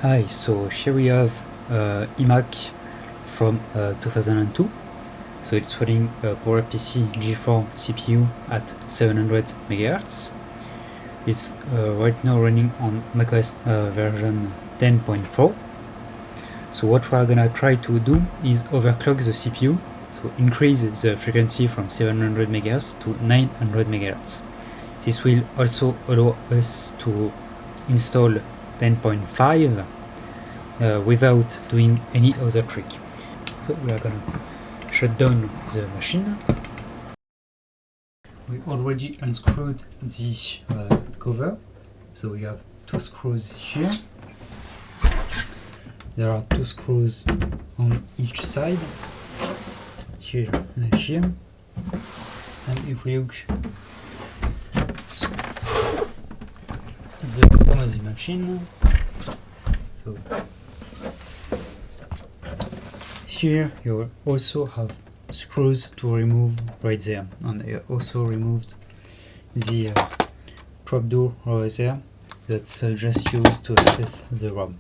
Hi, so here we have eMac from 2002. So it's running a PowerPC G4 CPU at 700 MHz. It's right now running on macOS version 10.4. So what we are gonna try to do is overclock the CPU, so increase the frequency from 700 MHz to 900 MHz. This will also allow us to install 10.5 without doing any other trick. So we are gonna shut down the machine. We already unscrewed the cover, so we have two screws here. There are two screws on each side, here and here. And if we look at the bottom of the machine, so here you also have screws to remove right there, and I also removed the trapdoor over there that's just used to access the ROM.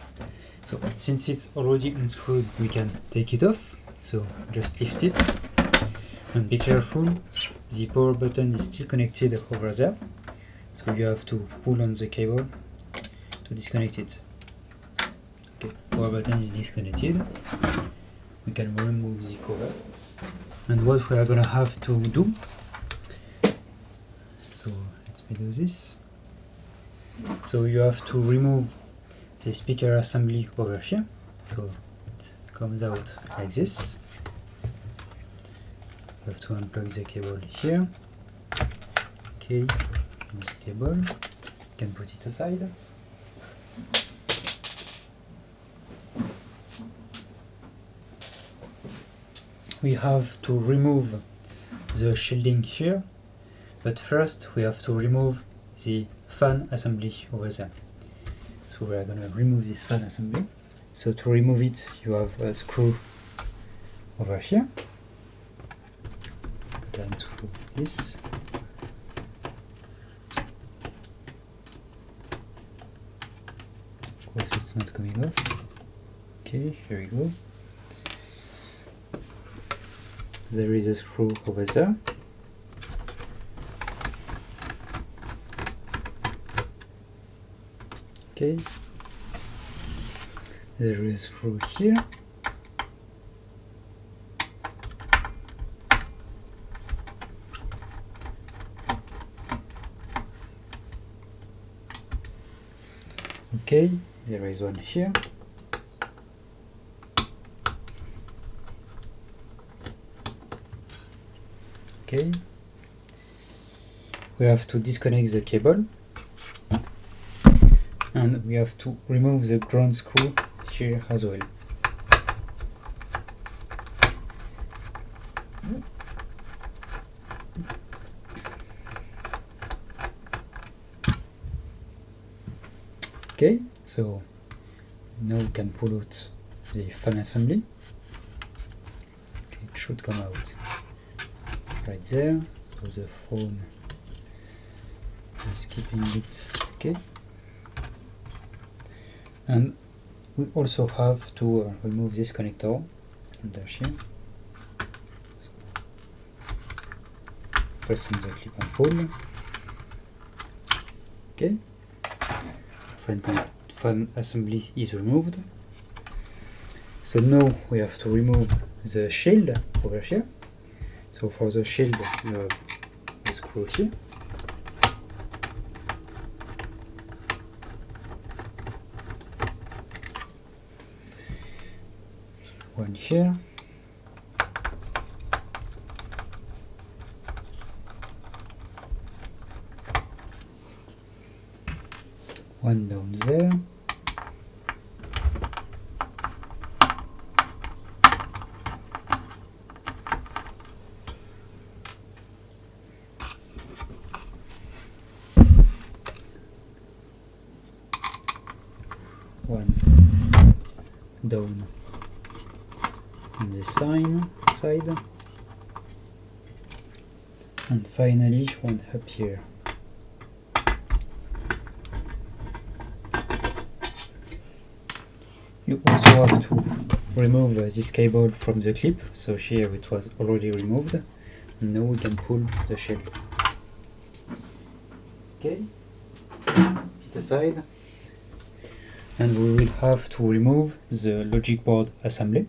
So since it's already unscrewed, we can take it off. So just lift it and be careful, the power button is still connected over there, so you have to pull on the cable to disconnect it. Okay, power button is disconnected. We can remove the cover, and what we are gonna have to do, so let me do this. So you have to remove the speaker assembly over here, so it comes out like this. You have to unplug the cable here. Okay, remove the cable, you can put it aside. We have to remove the shielding here, but first we have to remove the fan assembly over there. So we are going to remove this fan assembly. So to remove it, you have a screw over here. Go down through this. Of course, it's not coming off. Okay, here we go. There is a screw over there. Okay. There is a screw here. Okay, there is one here. Okay, we have to disconnect the cable, and we have to remove the ground screw here as well. Okay, so now we can pull out the fan assembly. Okay, it should come out right there, so the foam is keeping it okay. And we also have to remove this connector under here. So pressing the clip and pull. Okay, fan assembly is removed. So now we have to remove the shield over here. So for the shield, you have the screw here. One here. One down there. One down on the side, and finally one up here. You also have to remove this cable from the clip, so here it was already removed, and now we can pull the shell. Okay, it aside, and we will have to remove the logic board assembly.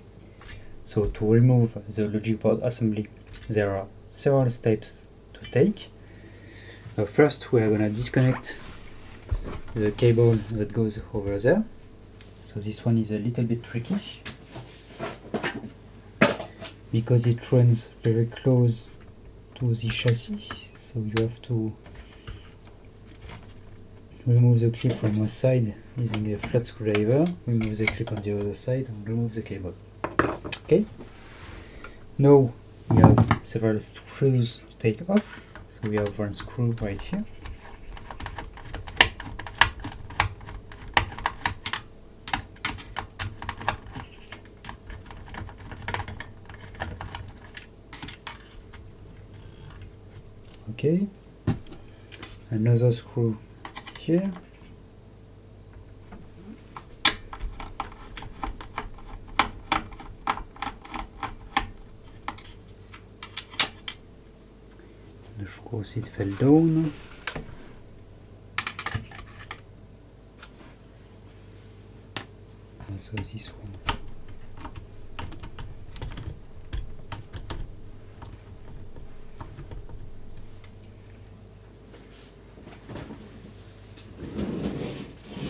So to remove the logic board assembly, there are several steps to take. First, we are going to disconnect the cable that goes over there. So this one is a little bit tricky because it runs very close to the chassis, so you have to remove the clip from one side using a flat screwdriver, remove the clip on the other side, and remove the cable. Okay, now we have several screws to take off. So we have one screw right here. Okay, another screw here. And of course it fell down. Also this one.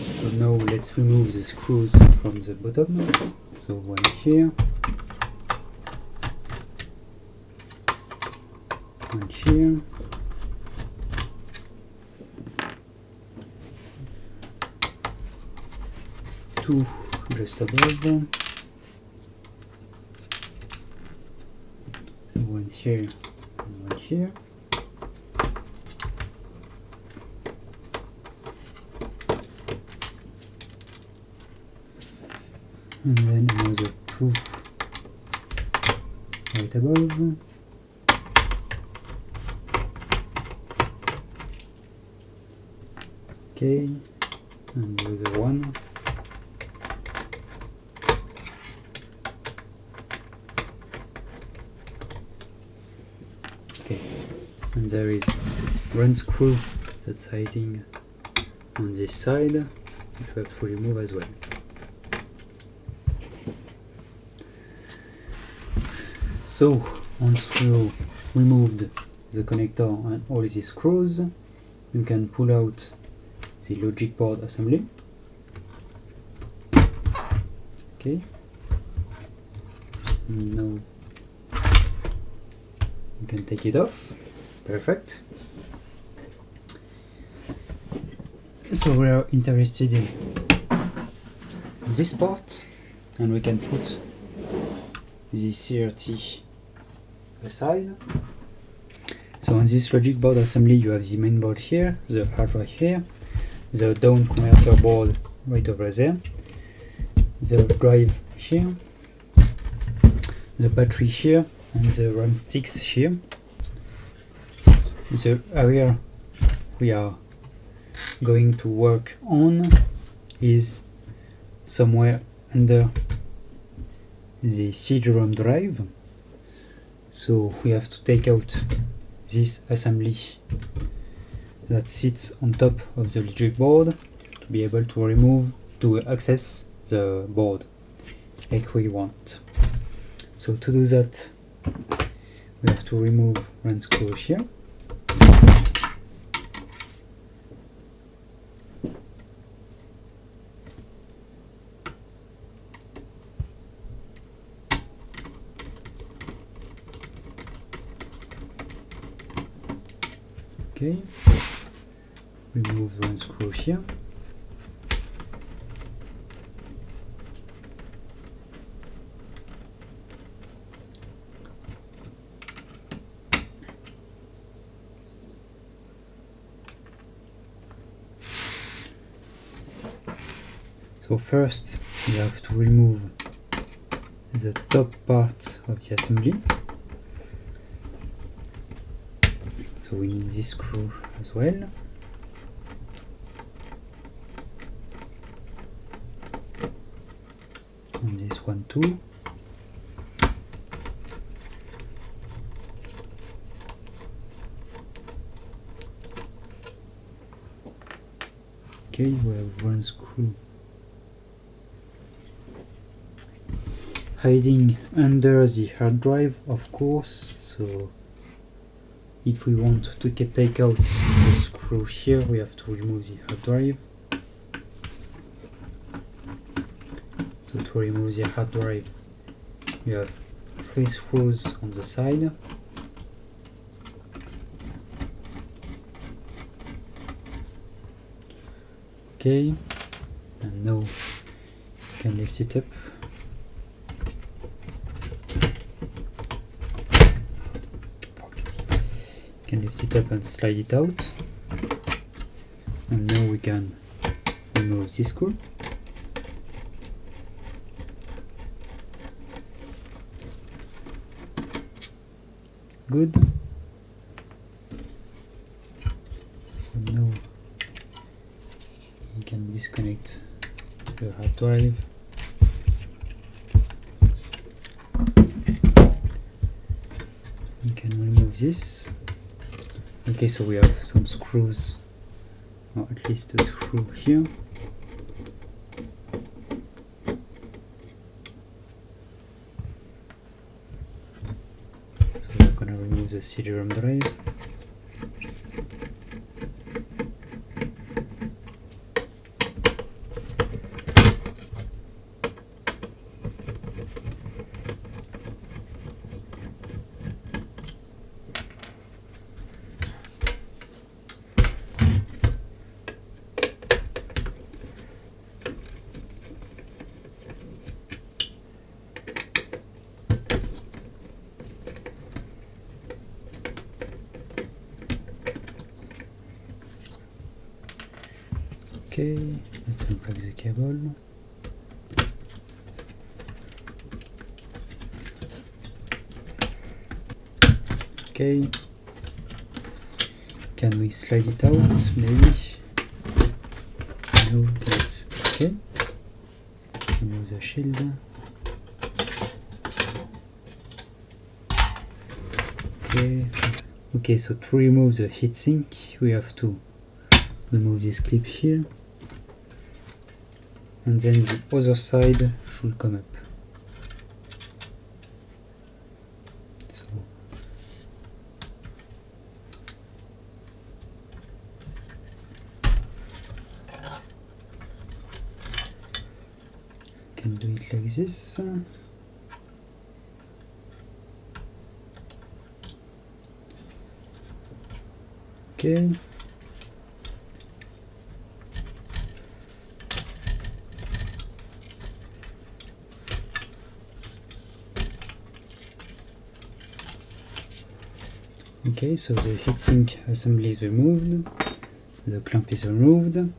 So now let's remove the screws from the bottom. So one here, one here, two just above, one here and one here. And then another two right above. Okay, and the other one. Okay, and there is one screw that's hiding on this side, which we have to remove as well. So once you removed the connector and all these screws, you can pull out the logic board assembly. Okay, now you can take it off. Perfect. So we are interested in this part, and we can put the CRT aside. So on this logic board assembly, you have the main board here, the hard drive here, the down converter board right over there, the drive here, the battery here, and the RAM sticks here. The area we are going to work on is somewhere under the CD-ROM drive. So we have to take out this assembly that sits on top of the logic board to be able to access the board like we want. So to do that, we have to remove one screw here. Okay, remove one screw here. So first we have to remove the top part of the assembly. So we need this screw as well. and this one too. Okay, we have one screw hiding under the hard drive, of course, so if we want to take out the screw here, we have to remove the hard drive. So to remove the hard drive, you have 3 screws on the side. Okay, and now you can lift it up. You can lift it up and slide it out. And now we can remove this screw. Good. So now you can disconnect the hard drive. You can remove this. Okay, so we have some screws, or at least a screw here. So we're gonna remove the CD-ROM drive. Okay, let's unplug the cable. Okay, can we slide it out? Maybe. No, yes. Okay. Remove the shield. Okay. Okay, so to remove the heatsink, we have to remove this clip here. And then the other side should come up. So you can do it like this. Okay. Okay, so the heatsink assembly is removed, the clamp is removed.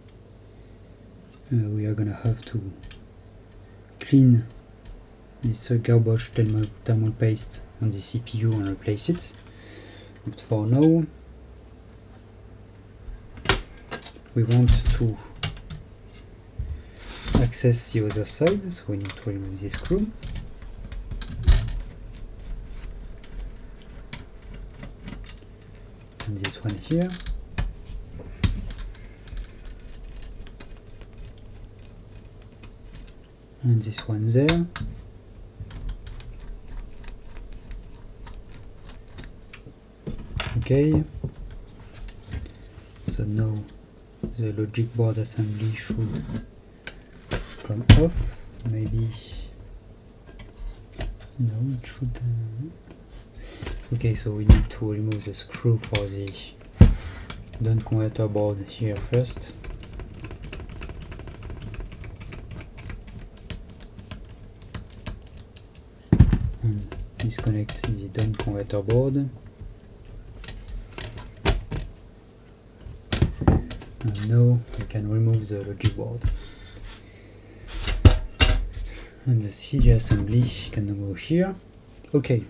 We are gonna have to clean this garbage thermal paste on the CPU and replace it. But for now, we want to access the other side, so we need to remove this screw. And this one here. And this one there. Okay. So now the logic board assembly should come off. Maybe. No, it should. Okay, so we need to remove the screw for the don't converter board here first. And disconnect the don't converter board. And now we can remove the logic board. And the CD assembly can go here. Okay.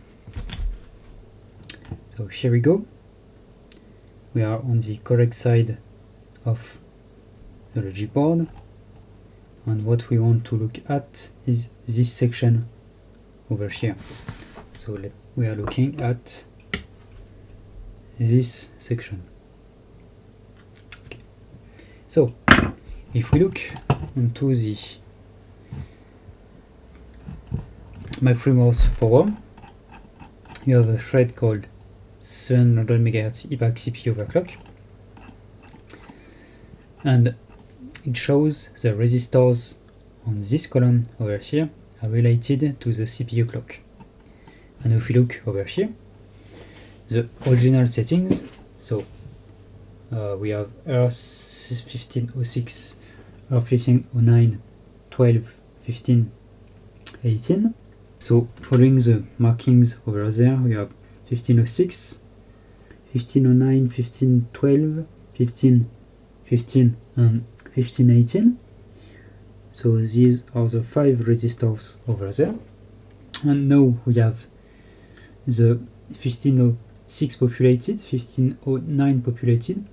So here we go. We are on the correct side of the logic board. and what we want to look at is this section over here. So we are looking at this section. Okay. So if we look into the MacRumors forum, you have a thread called 700 MHz eMac CPU overclock, and it shows the resistors on this column over here are related to the CPU clock. And if we look over here, the original settings, so we have R1506, R1509, 12, 15, 18. So following the markings over there, we have 1506, 1509, 1512, 15, 15, and 1518. So these are the 5 resistors over there. And now we have the 1506 populated, 1509 populated,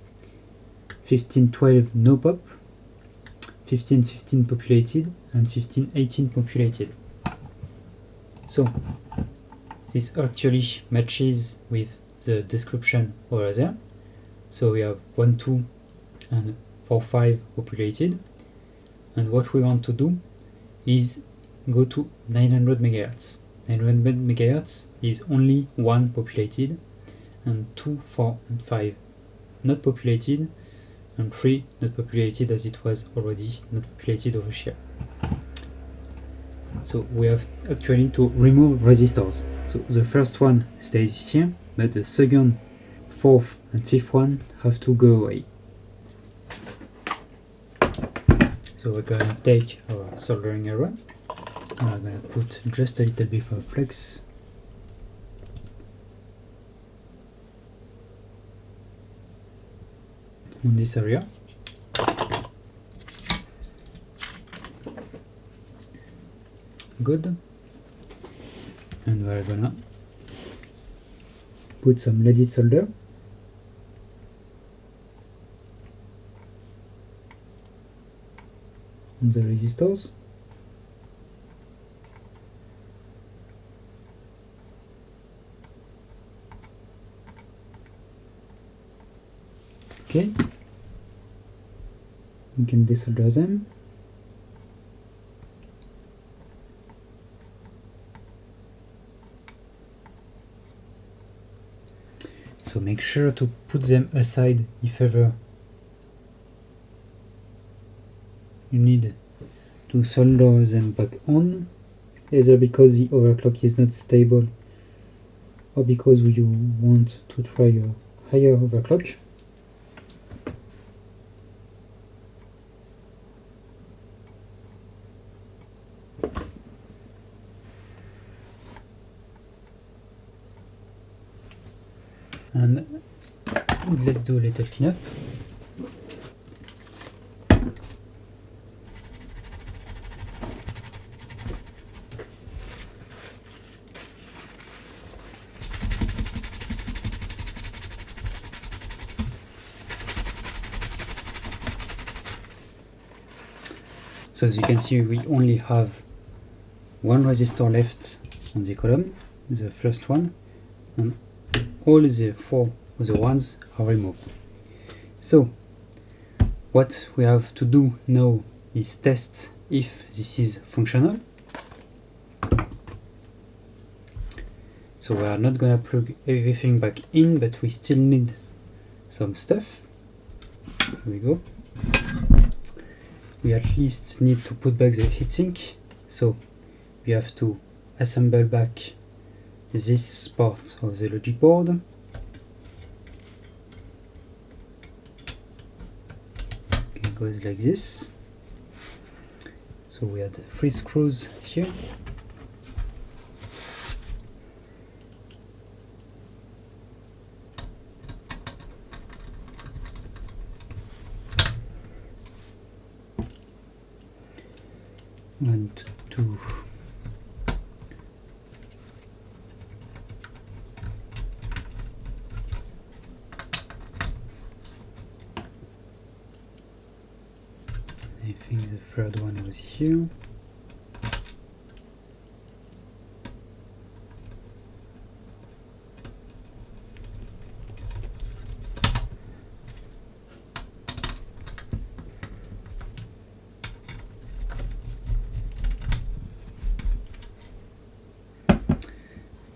1512 no pop, 1515 populated, and 1518 populated. So this actually matches with the description over there. So we have 1, 2, and 4, 5 populated. And what we want to do is go to 900 MHz. 900 MHz is only 1 populated, and 2, 4, and 5 not populated, and 3 not populated as it was already not populated over here. So we have actually to remove resistors. So the first one stays here, but the second, fourth, and fifth one have to go away. So we're gonna take our soldering iron, and I'm gonna put just a little bit of flex. On this area. Good. And we're gonna put some leaded solder. On the resistors. Okay. We can desolder them. So make sure to put them aside if ever you need to solder them back on, either because the overclock is not stable or because you want to try a higher overclock. And let's do a little cleanup. So as you can see, we only have one resistor left on the column, the first one, and all the 4 other ones are removed. So what we have to do now is test if this is functional. So we are not gonna plug everything back in, but we still need some stuff. Here we go. We at least need to put back the heatsink, so we have to assemble back this part of the logic board. It goes like this. So we had 3 screws here. One, two. I think the third one was here.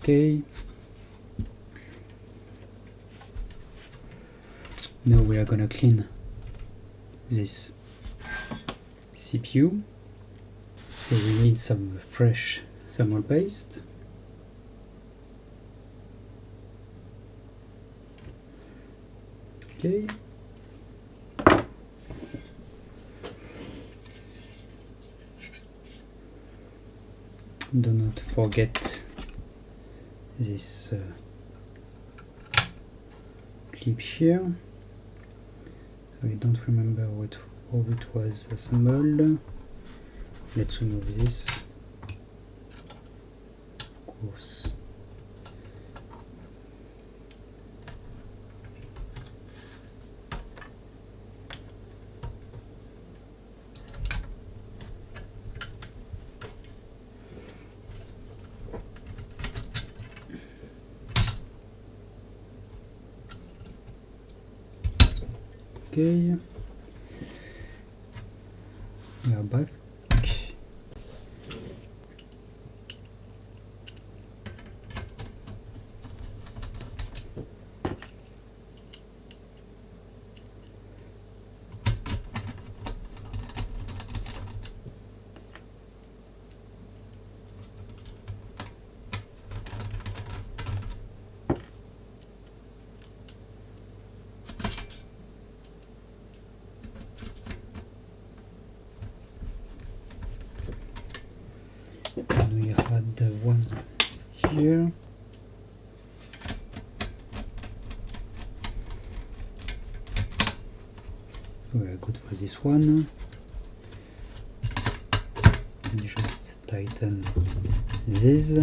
Okay. Now we are gonna clean this CPU. So we need some fresh thermal paste. Okay. Do not forget this clip here. I don't remember how it was assembled. Let's remove this. Of course. Okay, we are back. And we had the one here. We are good for this one. And just tighten this.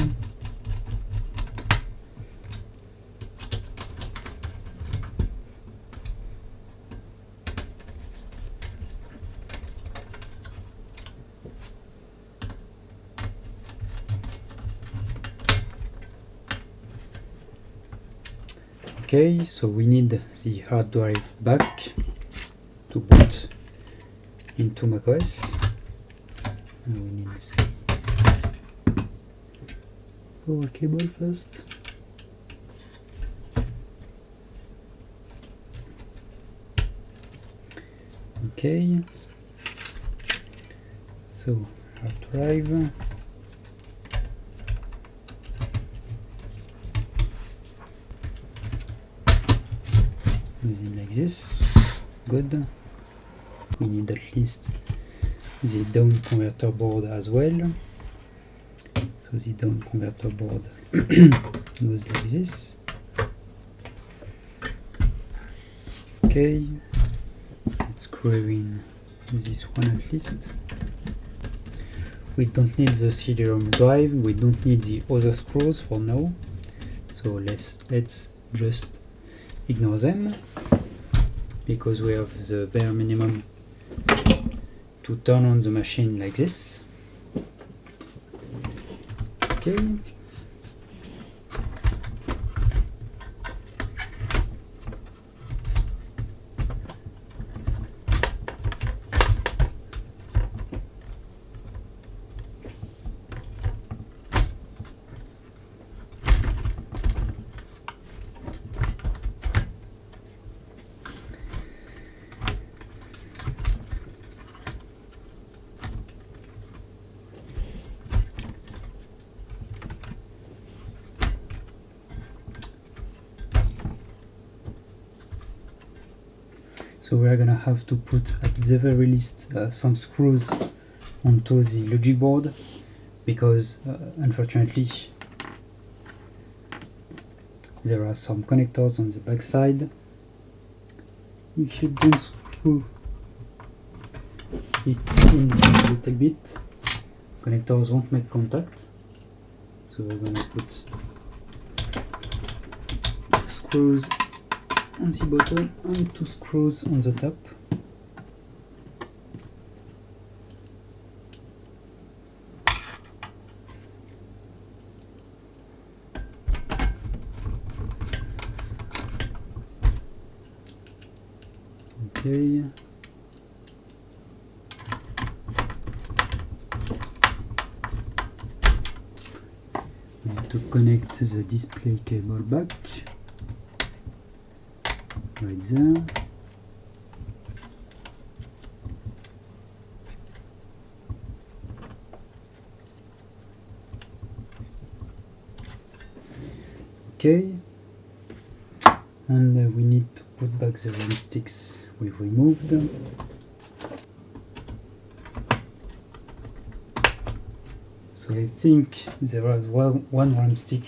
Okay, so we need the hard drive back to boot into macOS. And we need power cable first. Okay, so hard drive. Using like this, good. We need at least the down converter board as well. So the down converter board goes like this. Okay, let's screw in this one at least. We don't need the CD-ROM drive, we don't need the other screws for now. So let's just ignore them, because we have the bare minimum to turn on the machine like this. Okay. So we are gonna have to put at the very least some screws onto the logic board, because unfortunately there are some connectors on the back side. If you don't screw it in a little bit, connectors won't make contact. So we're gonna put screws on the bottom and 2 screws on the top. Okay. To connect the display cable back, right there. Okay, and we need to put back the RAM sticks we've removed. So I think there was one RAM stick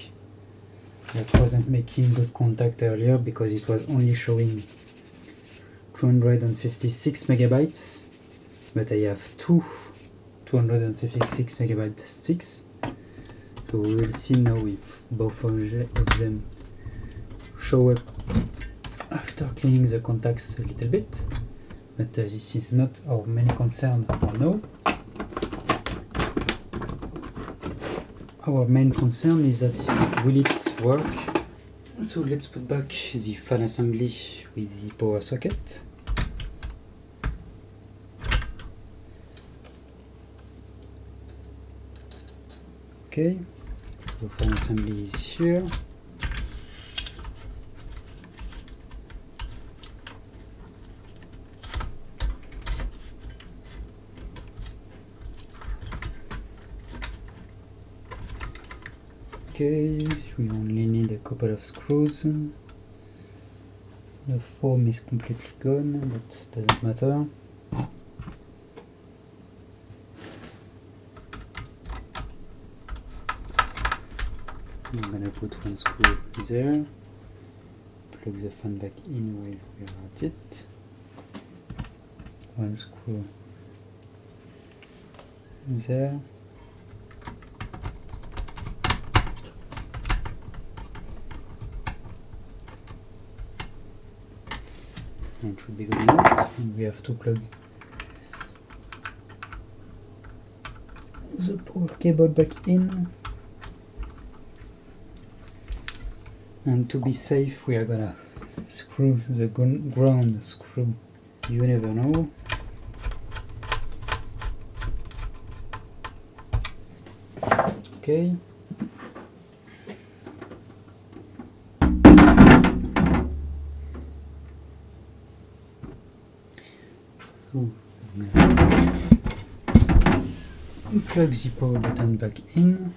that wasn't making good contact earlier because it was only showing 256 megabytes, but I have two 256 megabyte sticks. So we will see now if both of them show up after cleaning the contacts a little bit, but this is not our main concern for now. Our main concern is that will it work? So let's put back the fan assembly with the power socket. Okay, so fan assembly is here. Okay, we only need a couple of screws. The foam is completely gone, but doesn't matter. I'm gonna put one screw there, plug the fan back in while we are at it. One screw there. It should be good enough, and we have to plug the power cable back in. And to be safe, we are gonna screw the ground screw. You never know. Okay. Plug the power button back in.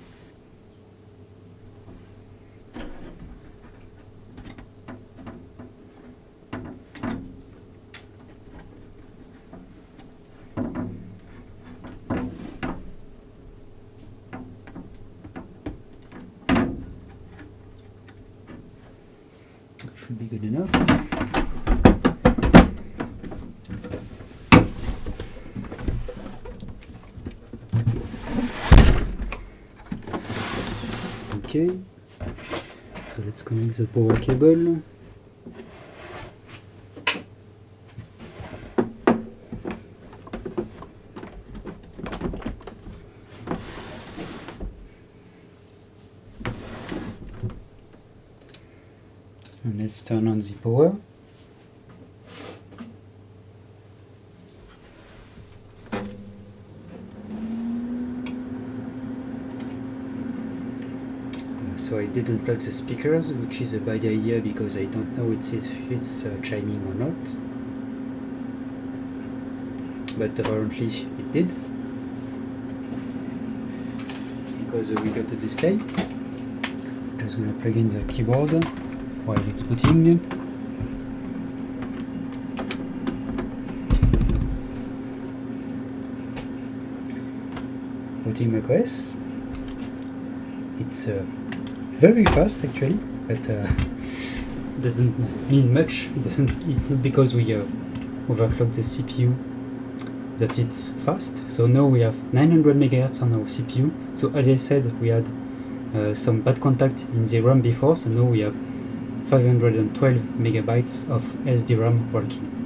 That should be good enough. Okay, so let's connect the power cable. And let's turn on the power. So I didn't plug the speakers, which is a bad idea because I don't know if it's chiming or not. But apparently it did, because we got the display. Just gonna plug in the keyboard while it's booting. Booting macOS. It's very fast actually, but doesn't mean much. It's not because we overclock the CPU that it's fast. So now we have 900 MHz on our CPU. So as I said, we had some bad contact in the RAM before, so now we have 512 megabytes of SD RAM working.